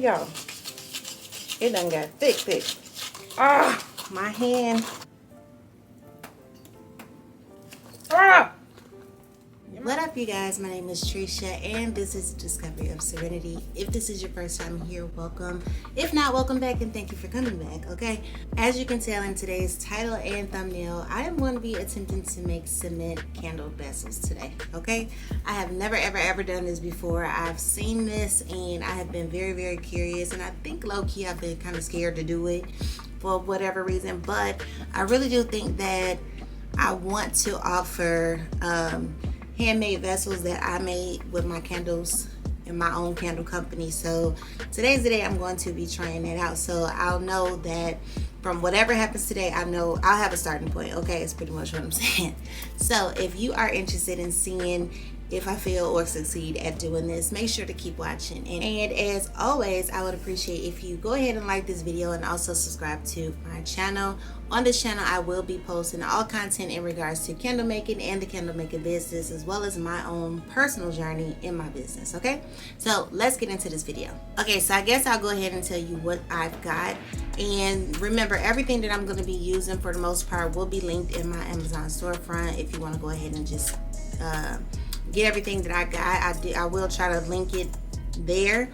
y'all. It done got thick. Ah, my hand. Ah! What up, you guys? My name is Trisha, and this is Discovery of Serenity. If this is your first time here, welcome. If not, welcome back, and thank you for coming back, okay? As you can tell in today's title and thumbnail, I am going to be attempting to make cement candle vessels today, okay? I have never, ever done this before. I've seen this, and I have been very, very curious, and I think low-key I've been kind of scared to do it for whatever reason, but I really do think that I want to offer handmade vessels that I made with my candles in my own candle company. So today's the day I'm going to be trying that out. So I'll know that from whatever happens today, I know I'll have a starting point. Okay, it's pretty much what I'm saying. So if you are interested in seeing if I fail or succeed at doing this, make sure to keep watching. And as always, I would appreciate if you go ahead and like this video and also subscribe to my channel. On this channel, I will be posting all content in regards to candle making and the candle making business, as well as my own personal journey in my business, okay? So let's get into this video. Okay, so I guess I'll go ahead and tell you what I've got. And remember, everything that I'm gonna be using for the most part will be linked in my Amazon storefront if you wanna go ahead and just get everything that I got. I will try to link it there.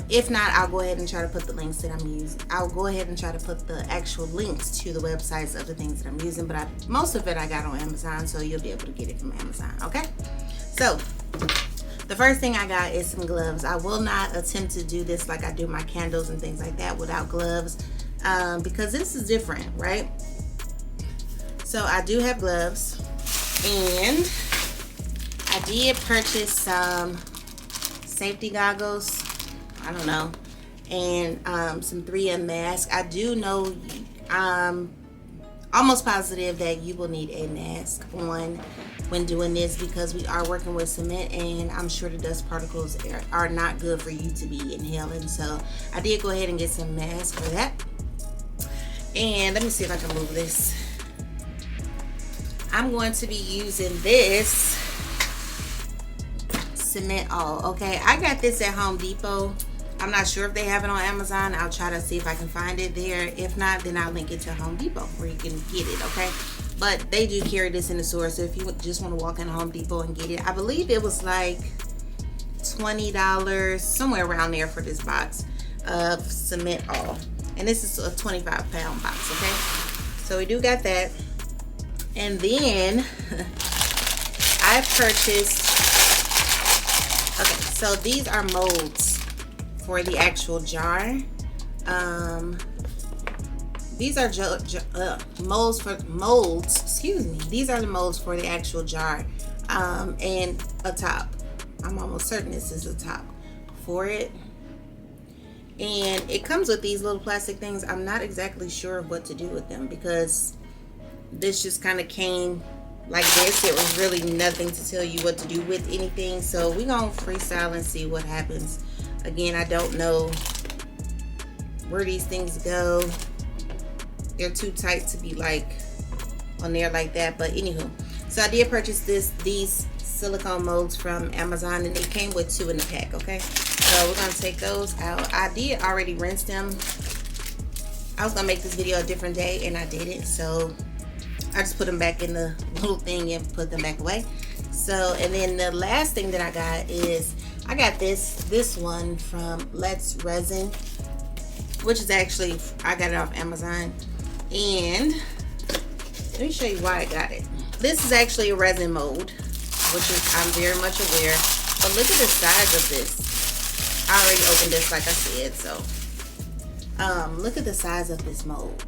If not, I'll go ahead and try to put the links that I'm using. I'll go ahead and try to put the actual links to the websites of the things that I'm using, but most of it I got on Amazon, so you'll be able to get it from Amazon, okay? So the first thing I got is some gloves. I will not attempt to do this like I do my candles and things like that without gloves, because this is different, right? So I do have gloves, and I did purchase some safety goggles, I don't know, and some 3M masks. I do know, I'm almost positive that you will need a mask on when doing this, because we are working with cement, and I'm sure the dust particles are not good for you to be inhaling. So I did go ahead and get some masks for that. And let me see if I can move this. I'm going to be using this cement all, okay? I got this at Home Depot. I'm not sure if they have it on Amazon. I'll try to see if I can find it there. If not, then I'll link it to Home Depot where you can get it, okay? But they do carry this in the store, so if you just want to walk in Home Depot and get it, I believe it was like $20, somewhere around there, for this box of cement all. And this is a 25-pound box, okay? So we do got that. And then I purchased, okay, so these are molds for the actual jar. These are molds, excuse me. These are the molds for the actual jar, and a top. I'm almost certain this is a top for it. And it comes with these little plastic things. I'm not exactly sure what to do with them, because this just kind of came like this. It was really nothing to tell you what to do with anything, so we're gonna freestyle and see what happens. Again, I don't know where these things go. They're too tight to be like on there like that, but anywho, so I did purchase these silicone molds from Amazon, and they came with 2 in the pack, okay? So we're gonna take those out. I did already rinse them. I was gonna make this video a different day, and I didn't, so I just put them back in the little thing and put them back away. So, and then the last thing that I got is, I got this one from Let's Resin, which is actually, I got it off Amazon. And let me show you why I got it. This is actually a resin mold, which is, I'm very much aware. But look at the size of this. I already opened this, like I said, so look at the size of this mold.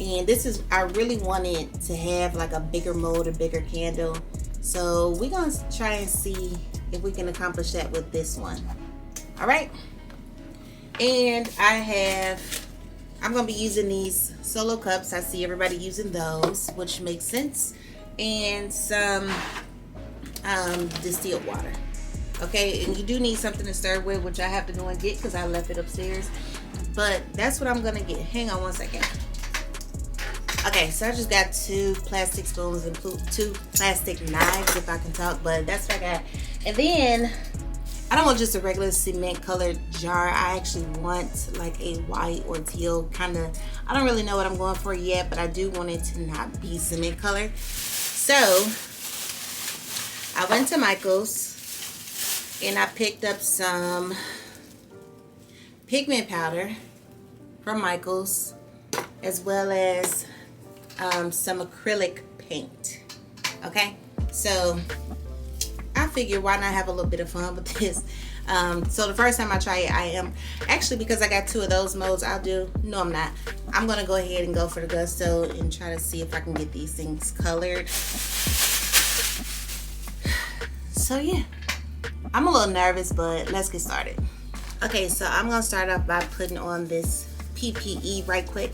And this is, I really wanted to have like a bigger mold, a bigger candle. So we're gonna try and see if we can accomplish that with this one. All right. And I'm gonna be using these solo cups. I see everybody using those, which makes sense. And some distilled water. Okay, and you do need something to stir with, which I have to go and get because I left it upstairs. But that's what I'm gonna get. Hang on one second. Okay, so I just got 2 plastic spoons and 2 plastic knives, if I can talk, but that's what I got. And then I don't want just a regular cement colored jar. I actually want like a white or teal kind of, I don't really know what I'm going for yet, but I do want it to not be cement colored. So I went to Michael's and I picked up some pigment powder from Michael's, as well as some acrylic paint. Okay, so I figured why not have a little bit of fun with this. So the first time I try it, I am actually, because I got 2 of those modes, no I'm not, I'm gonna go ahead and go for the gusto and try to see if I can get these things colored. So yeah, I'm a little nervous, but let's get started. Okay, so I'm gonna start off by putting on this PPE right quick.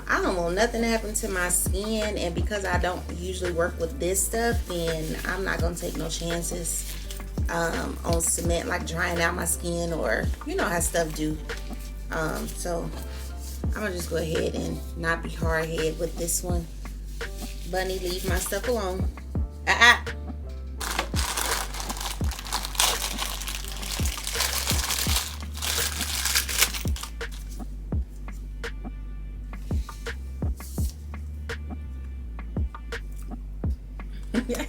I don't want nothing to happen to my skin, and because I don't usually work with this stuff, then I'm not gonna take no chances on cement, like drying out my skin, or you know how stuff do. So I'm gonna just go ahead and not be hard headed with this one. Bunny, leave my stuff alone. Okay,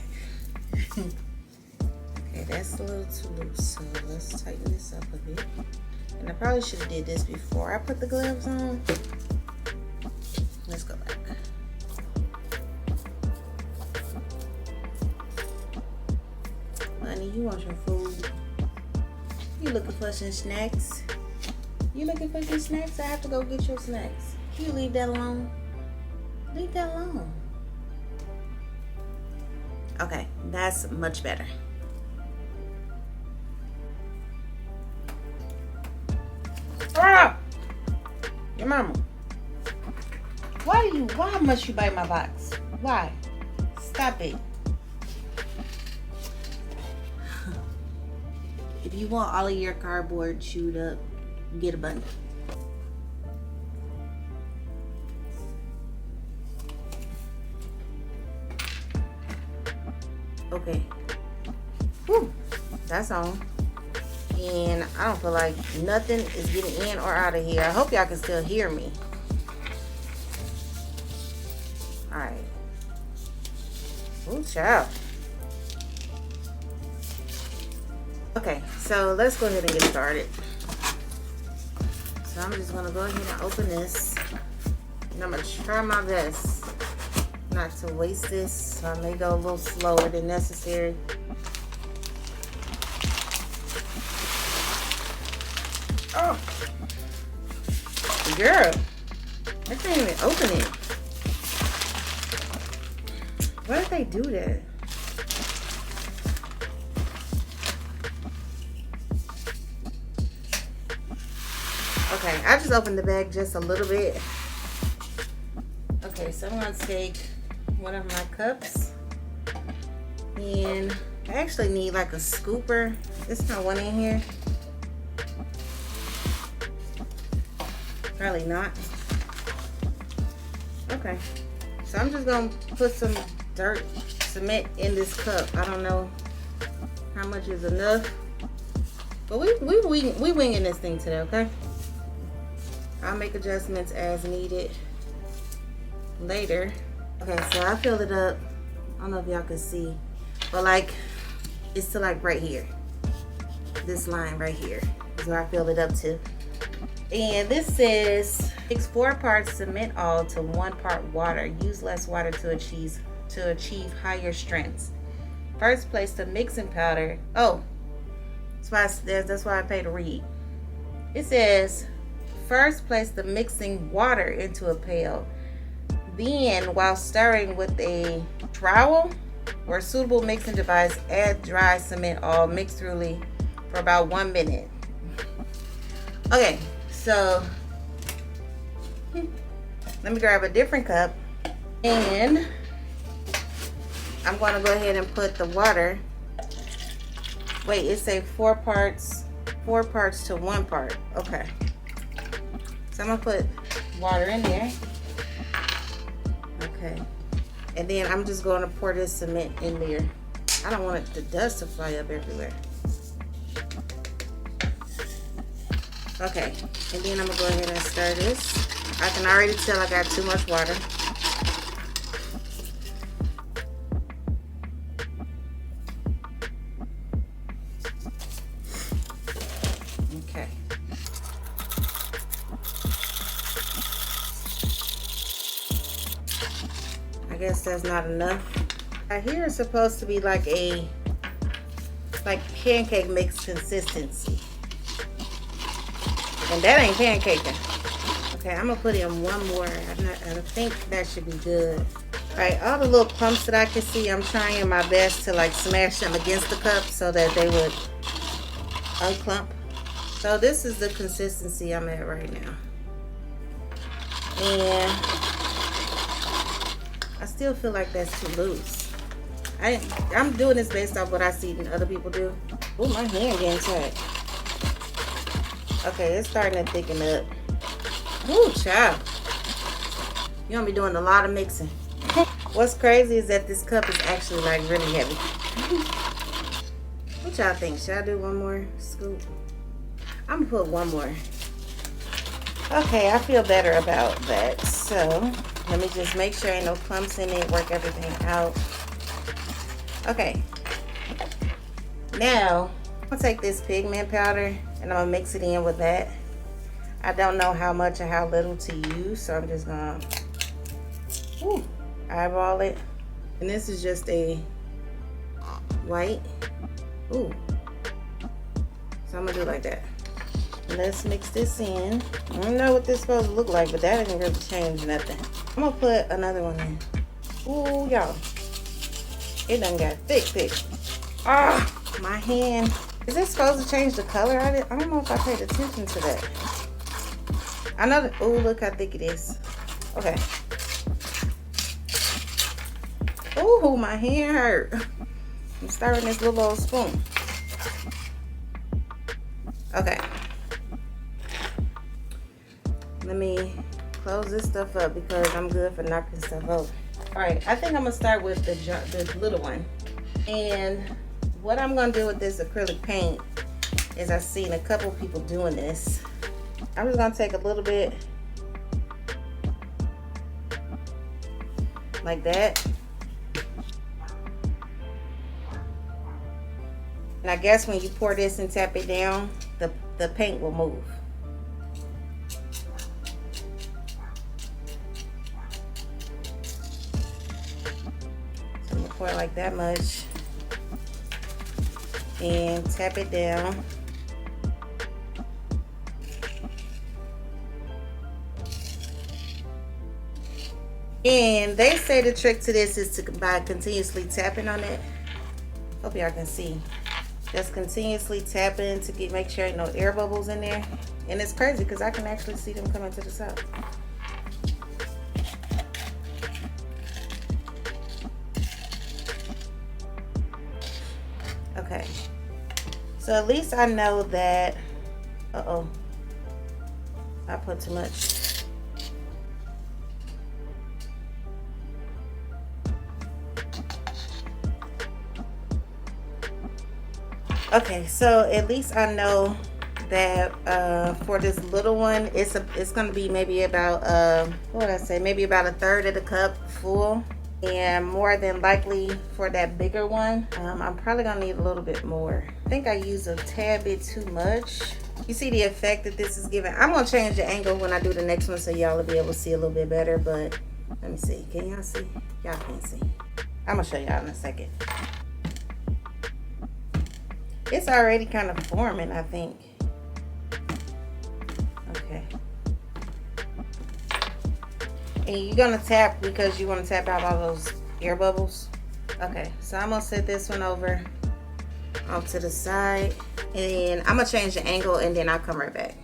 that's a little too loose, so let's tighten this up a bit. And I probably should have did this before I put the gloves on. Let's go back. Honey, you want your food? You looking for some snacks? You looking for some snacks? I have to go get your snacks. Can you leave that alone? Leave that alone. Okay, that's much better. Ah! Your mama. Why must you bite my box? Why? Stop it. If you want all of your cardboard chewed up, get a bunny. Okay. Whew. That's on. And I don't feel like nothing is getting in or out of here. I hope y'all can still hear me. Alright. Ooh, child. Okay, so let's go ahead and get started. So I'm just gonna go ahead and open this. And I'm gonna try my best not to waste this, so I may go a little slower than necessary. Oh, girl, I can't even open it. Why did they do that? Okay, I just opened the bag just a little bit. Okay, so I'm gonna take one of my cups, and I actually need like a scooper. There's not one in here. Probably not. Okay, so I'm just gonna put some dirt cement in this cup. I don't know how much is enough, but we winging this thing today, okay? I'll make adjustments as needed later. Okay, so I filled it up. I don't know if y'all can see, but like it's to like right here. This line right here is where I filled it up to. And this says mix 4 parts cement all to 1 part water. Use less water to achieve higher strengths. First, place the mixing powder. Oh, that's why I pay to read. It says first place the mixing water into a pail. Then, while stirring with a trowel or suitable mixing device, add dry cement all mixed thoroughly for about 1 minute. Okay, so let me grab a different cup, and I'm going to go ahead and put the water. Wait, it say 4 parts to 1 part. Okay, so I'm gonna put water in there. Okay, and then I'm just going to pour this cement in there. I don't want the dust to fly up everywhere. Okay, and then I'm gonna go ahead and stir this. I can already tell I got too much water. Okay. I guess that's not enough. Here it's supposed to be like a pancake mix consistency. And that ain't pancaking. Okay, I'm gonna put in one more. I think that should be good. All right, all the little clumps that I can see, I'm trying my best to like smash them against the cup so that they would unclump. So this is the consistency I'm at right now. And I still feel like that's too loose. I'm doing this based off what I see other people do. Oh, my hand getting tight. Okay, it's starting to thicken up. Ooh, child. You're gonna be doing a lot of mixing. What's crazy is that this cup is actually like really heavy. What y'all think? Should I do one more scoop? I'm gonna put one more. Okay, I feel better about that. So let me just make sure ain't no clumps in it, work everything out. Okay, now I'm gonna take this pigment powder and I'm gonna mix it in with that. I don't know how much or how little to use, so I'm just gonna eyeball it. And this is just a white. Ooh. So I'm gonna do it like that. Let's mix this in. I don't know what this is supposed to look like, but that didn't really change nothing. I'm gonna put another one in. Ooh, y'all. It done got thick. Ah, my hand. Is this supposed to change the color? I don't know if I paid attention to that. I know that. Ooh, look how thick it is. Okay. Ooh, my hand hurt. I'm stirring this little old spoon. Okay. Let me close this stuff up because I'm good for knocking stuff over. All right, I think I'm gonna start with the little one. And what I'm gonna do with this acrylic paint is I've seen a couple people doing this. I'm just gonna take a little bit like that. And I guess when you pour this and tap it down, the paint will move. So I'm gonna pour like that much and tap it down. And they say the trick to this is by continuously tapping on it. Hope y'all can see. Just continuously tapping to make sure ain't no air bubbles in there. And it's crazy because I can actually see them coming to the top. Okay. So at least I know that, I put too much. Okay, so at least I know that for this little one, it's gonna be maybe about what would I say? Maybe about a third of the cup full, and more than likely for that bigger one, I'm probably gonna need a little bit more. I think I used a tad bit too much. You see the effect that this is giving. I'm gonna change the angle when I do the next one so y'all will be able to see a little bit better. But let me see. Can y'all see? Y'all can't see. I'm gonna show y'all in a second. It's already kind of forming, I think. Okay. And you're gonna tap because you want to tap out all those air bubbles. Okay, so I'm gonna set this one over off to the side, and I'm gonna change the angle, and then I'll come right back.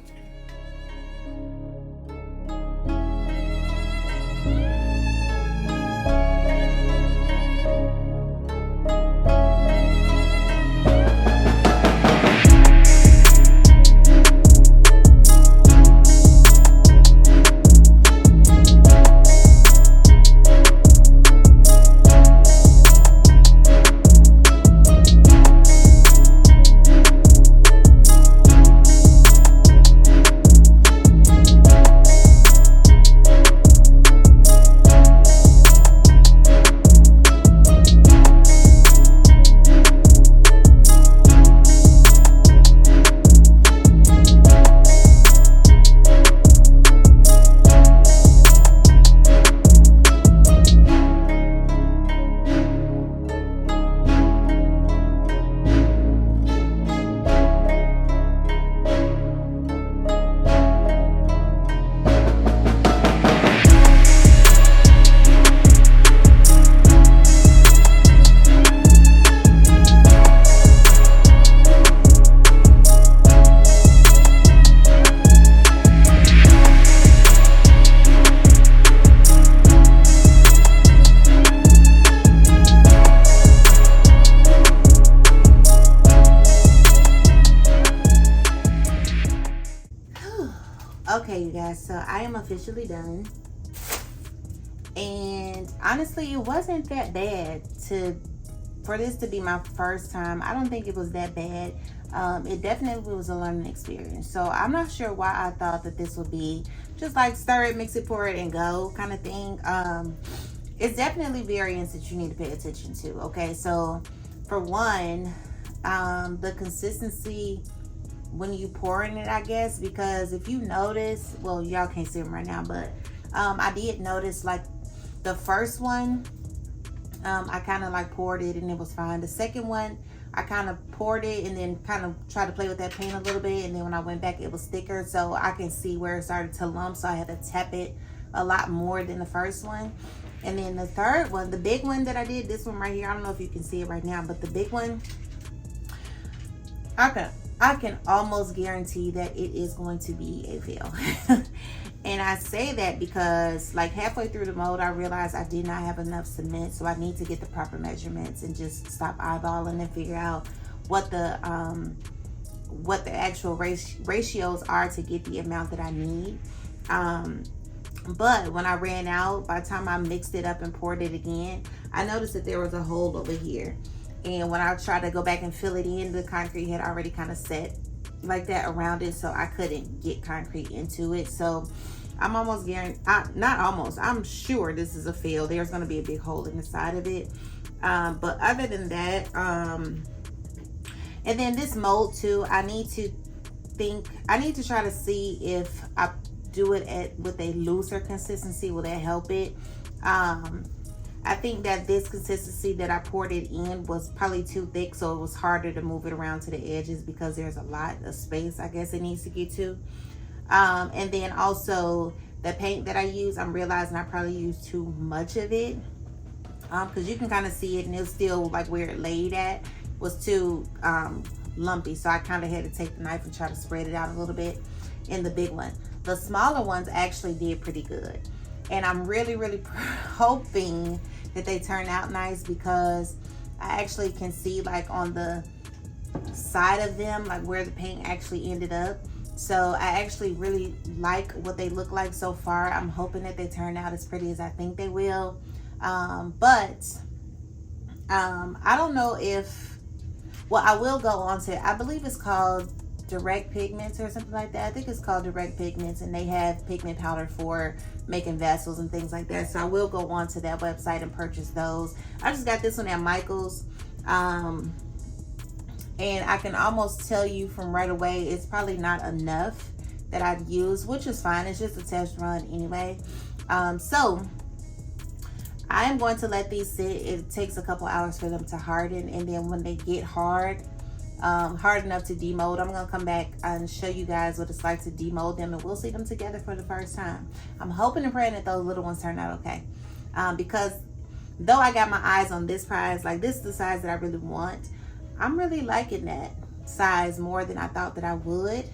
Okay, you guys, so I am officially done. And honestly, it wasn't that bad for this to be my first time. I don't think it was that bad. It definitely was a learning experience. So I'm not sure why I thought that this would be just like stir it, mix it, pour it, and go kind of thing. It's definitely variants that you need to pay attention to. Okay, so for one, the consistency when you pour in it, I guess, because if you notice, well, y'all can't see them right now, but I did notice like the first one, I kind of like poured it and it was fine. The second one, I kind of poured it and then kind of tried to play with that paint a little bit, and then when I went back it was thicker, so I can see where it started to lump, so I had to tap it a lot more than the first one. And then the third one, the big one that I did, this one right here, I don't know if you can see it right now, but the big one, I can almost guarantee that it is going to be a fail. And I say that because like halfway through the mold, I realized I did not have enough cement, so I need to get the proper measurements and just stop eyeballing and figure out what the actual ratios are to get the amount that I need. But when I ran out, by the time I mixed it up and poured it again, I noticed that there was a hole over here. And when I tried to go back and fill it in, the concrete had already kind of set like that around it, so I couldn't get concrete into it. So I'm almost guaranteed, not almost, I'm sure this is a fail. There's going to be a big hole in the side of it. But other than that, and then this mold too, I need to try to see if I do it with a looser consistency. Will that help it? I think that this consistency that I poured it in was probably too thick, so it was harder to move it around to the edges because there's a lot of space, I guess, it needs to get to. And then also the paint that I use, I'm realizing I probably used too much of it, because you can kind of see it and it's still like where it laid at was too lumpy, so I kind of had to take the knife and try to spread it out a little bit in the big one. The smaller ones actually did pretty good, and I'm really hoping that they turn out nice, because I actually can see like on the side of them like where the paint actually ended up. So I actually really like what they look like so far. I'm hoping that they turn out as pretty as I think they will. But I don't know if, well, I will go on to, I believe it's called Direct Pigments or something like that. I think it's called Direct Pigments, and they have pigment powder for making vessels and things like that. So I will go on to that website and purchase those. I just got this one at Michael's. And I can almost tell you from right away, it's probably not enough that I'd use, which is fine. It's just a test run anyway. So I am going to let these sit. It takes a couple hours for them to harden, and then when they get hard enough to demold, I'm gonna come back and show you guys what it's like to demold them, and we'll see them together for the first time. I'm hoping and praying that those little ones turn out okay, because though I got my eyes on this prize, like this is the size that I really want, I'm really liking that size more than I thought that I would.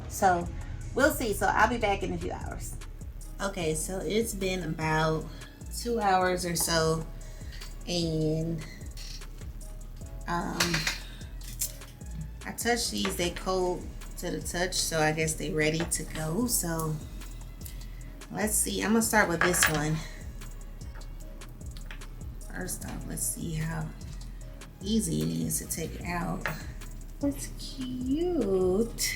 So we'll see. So I'll be back in a few hours. Okay, so it's been about 2 hours or so, and I touched these. They cold to the touch, so I guess they ready to go. So let's see. I'm gonna start with this one. First off, let's see how easy it is to take it out. It's cute.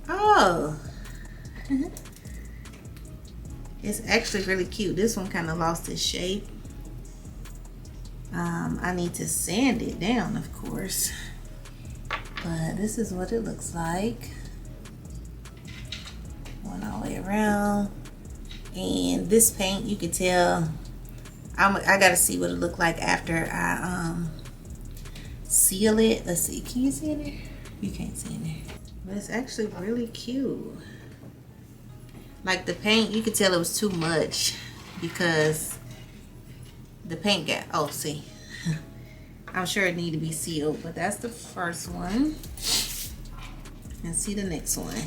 Oh, it's actually really cute. This one kind of lost its shape. I need to sand it down, of course, but this is what it looks like. Going all the way around. And this paint, you can tell, I gotta see what it looked like after I seal it. Let's see, can you see in there? You can't see in there, but it's actually really cute. Like the paint, you could tell it was too much because the paint got, oh, see. I'm sure it need to be sealed, but that's the first one. And see the next one.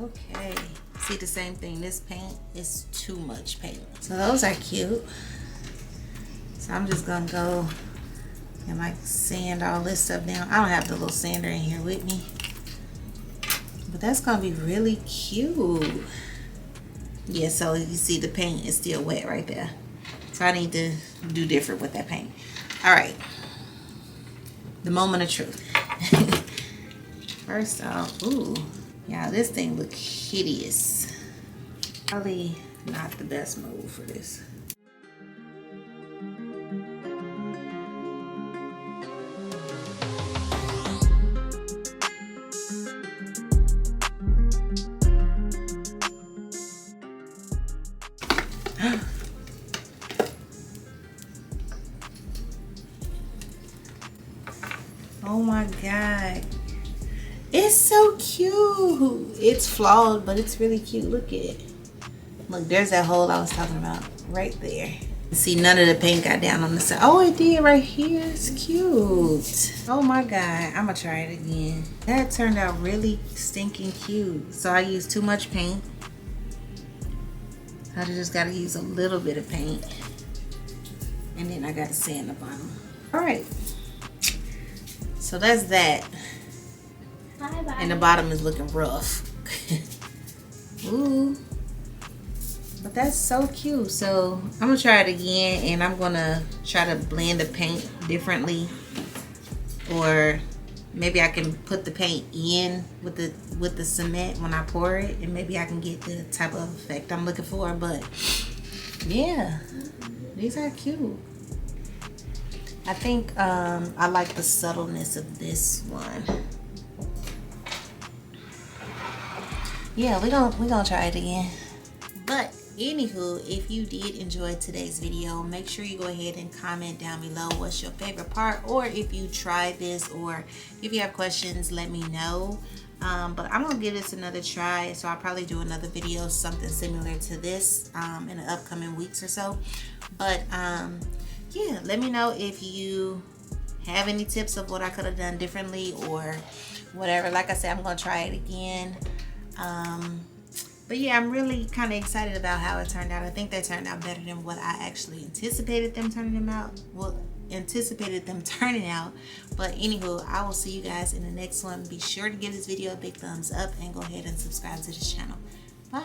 Okay, see the same thing. This paint is too much paint. So those are cute. So I'm just gonna go and like sand all this stuff down. I don't have the little sander in here with me, but that's gonna be really cute. Yeah, so you see the paint is still wet right there. So I need to do different with that paint. All right, the moment of truth. First off, ooh, yeah, this thing look hideous. Probably not the best move for this. Oh my God. It's so cute. It's flawed, but it's really cute. Look at it. Look, there's that hole I was talking about right there. See, none of the paint got down on the side. Oh, it did right here. It's cute. Oh my God. I'm gonna try it again. That turned out really stinking cute. So I used too much paint. I just gotta use a little bit of paint. And then I gotta sand the bottom. All right. So that's that. Bye-bye. And the bottom is looking rough. Ooh. But that's so cute. So I'm gonna try it again, and I'm gonna try to blend the paint differently. Or maybe I can put the paint in with the cement when I pour it, and maybe I can get the type of effect I'm looking for. But yeah, these are cute. I think I like the subtleness of this one. Yeah, we gonna try it again. But anywho, if you did enjoy today's video, make sure you go ahead and comment down below what's your favorite part, or if you tried this, or if you have questions, let me know. But I'm gonna give this another try, so I'll probably do another video, something similar to this in the upcoming weeks or so. But yeah, let me know if you have any tips of what I could have done differently or whatever. Like I said, I'm gonna try it again. But yeah, I'm really kind of excited about how it turned out. I think they turned out better than what I actually anticipated them turning out. But anywho, I will see you guys in the next one. Be sure to give this video a big thumbs up and go ahead and subscribe to this channel.